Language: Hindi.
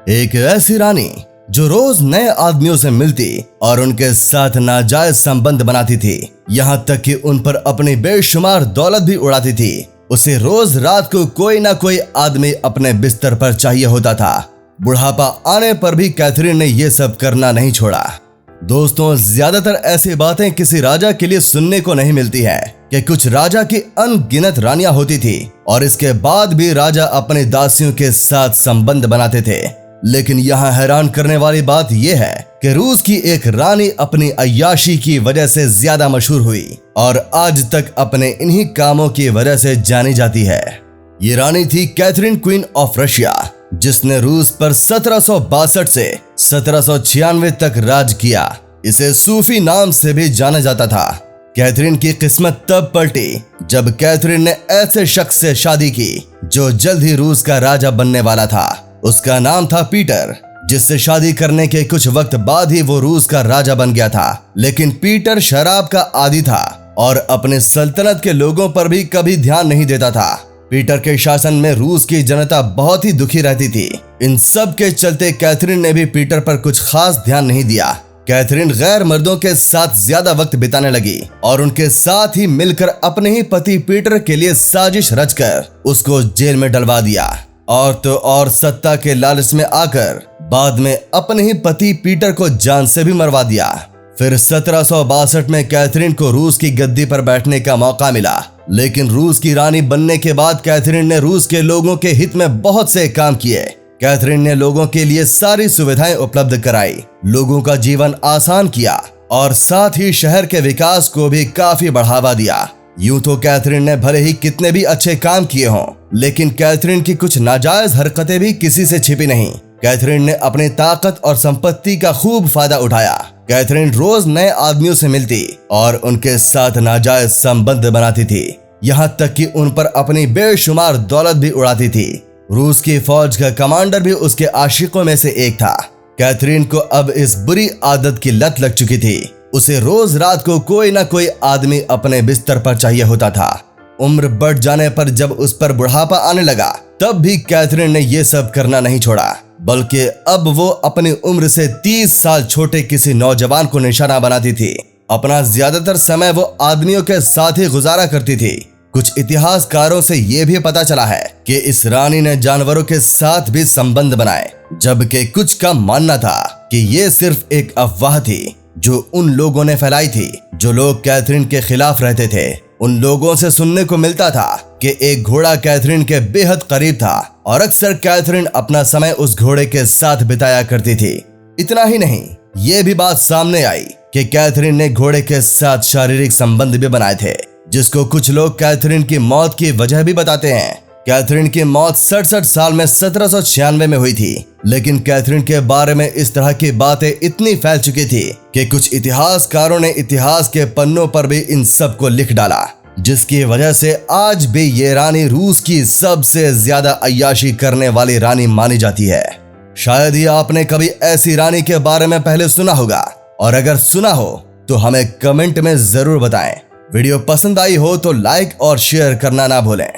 एक ऐसी रानी जो रोज नए आदमियों से मिलती और उनके साथ नाजायज संबंध बनाती थी, यहाँ तक कि उन पर अपनी बेशुमार दौलत भी उड़ाती थी। उसे रोज रात को कोई ना कोई आदमी अपने बिस्तर पर चाहिए होता था। बुढ़ापा आने पर भी कैथरीन ने ये सब करना नहीं छोड़ा। दोस्तों, ज्यादातर ऐसी बातें किसी राजा के लिए सुनने को नहीं मिलती है कि कुछ राजा की अनगिनत रानियां होती थी और इसके बाद भी राजा अपने दासियों के साथ संबंध बनाते थे। लेकिन यहाँ हैरान करने वाली बात यह है कि रूस की एक रानी अपनी अय्याशी की वजह से ज्यादा मशहूर हुई और आज तक अपने इन्हीं कामों की वजह से जानी जाती है। ये रानी थी कैथरीन, क्वीन ऑफ रशिया, जिसने रूस पर 1762 से 1796 तक राज किया। इसे सूफी नाम से भी जाना जाता था। कैथरीन की किस्मत तब पलटी जब कैथरीन ने ऐसे शख्स से शादी की जो जल्द ही रूस का राजा बनने वाला था। उसका नाम था पीटर, जिससे शादी करने के कुछ वक्त बाद ही वो रूस का राजा बन गया था। लेकिन पीटर शराब का आदी था और अपने सल्तनत के लोगों पर भी कभी ध्यान नहीं देता था। पीटर के शासन में रूस की जनता बहुत ही दुखी रहती थी। इन सब के चलते कैथरीन ने भी पीटर पर कुछ खास ध्यान नहीं दिया। कैथरीन गैर मर्दों के साथ ज्यादा वक्त बिताने लगी और उनके साथ ही मिलकर अपने ही पति पीटर के लिए साजिश रचकर उसको जेल में डलवा दिया। और तो और सत्ता के लालच में आकर बाद में अपने ही पति पीटर को जान से भी मरवा दिया। फिर 1762 में कैथरीन को रूस की गद्दी पर बैठने का मौका मिला। लेकिन रूस की रानी बनने के बाद कैथरीन ने रूस के लोगों के हित में बहुत से काम किए। कैथरीन ने लोगों के लिए सारी सुविधाएं उपलब्ध कराई, लोगों का जीवन आसान किया और साथ ही शहर के विकास को भी काफी बढ़ावा दिया। यूं तो कैथरीन ने भले ही कितने भी अच्छे काम किए हों, लेकिन कैथरीन की कुछ नाजायज हरकतें भी किसी से छिपी नहीं। कैथरीन ने अपनी ताकत और संपत्ति का खूब फायदा उठाया। कैथरीन रोज नए आदमियों से मिलती और उनके साथ नाजायज संबंध बनाती थी, यहाँ तक कि उन पर अपनी बेशुमार दौलत भी उड़ाती थी। रूस की फौज का कमांडर भी उसके आशिकों में से एक था। कैथरीन को अब इस बुरी आदत की लत लग चुकी थी। उसे रोज रात को कोई ना कोई आदमी अपने बिस्तर पर चाहिए होता था। उम्र बढ़ जाने पर जब उस पर बुढ़ापा आने लगा, तब भी कैथरीन ने ये सब करना नहीं छोड़ा, बल्कि अब वो अपनी उम्र से 30 साल छोटे किसी नौजवान को निशाना बनाती थी। अपना ज्यादातर समय वो आदमियों के साथ ही गुजारा करती थी। कुछ इतिहासकारों से ये भी पता चला है कि इस रानी ने जानवरों के साथ भी संबंध बनाए, जबकि कुछ का मानना था कि ये सिर्फ एक अफवाह थी जो उन लोगों ने फैलाई थी जो लोग कैथरीन के खिलाफ रहते थे। उन लोगों से सुनने को मिलता था कि एक घोड़ा कैथरीन के बेहद करीब था और अक्सर कैथरीन अपना समय उस घोड़े के साथ बिताया करती थी। इतना ही नहीं, ये भी बात सामने आई कि कैथरीन ने घोड़े के साथ शारीरिक संबंध भी बनाए थे, जिसको कुछ लोग कैथरीन की मौत की वजह भी बताते हैं। कैथरीन की मौत 67 साल में 1796 में हुई थी, लेकिन कैथरीन के बारे में इस तरह की बातें इतनी फैल चुकी थी कि कुछ इतिहासकारों ने इतिहास के पन्नों पर भी इन सब को लिख डाला, जिसकी वजह से आज भी ये रानी रूस की सबसे ज्यादा अय्याशी करने वाली रानी मानी जाती है। शायद ही आपने कभी ऐसी रानी के बारे में पहले सुना होगा, और अगर सुना हो तो हमें कमेंट में जरूर बताएं। वीडियो पसंद आई हो तो लाइक और शेयर करना ना भूलें।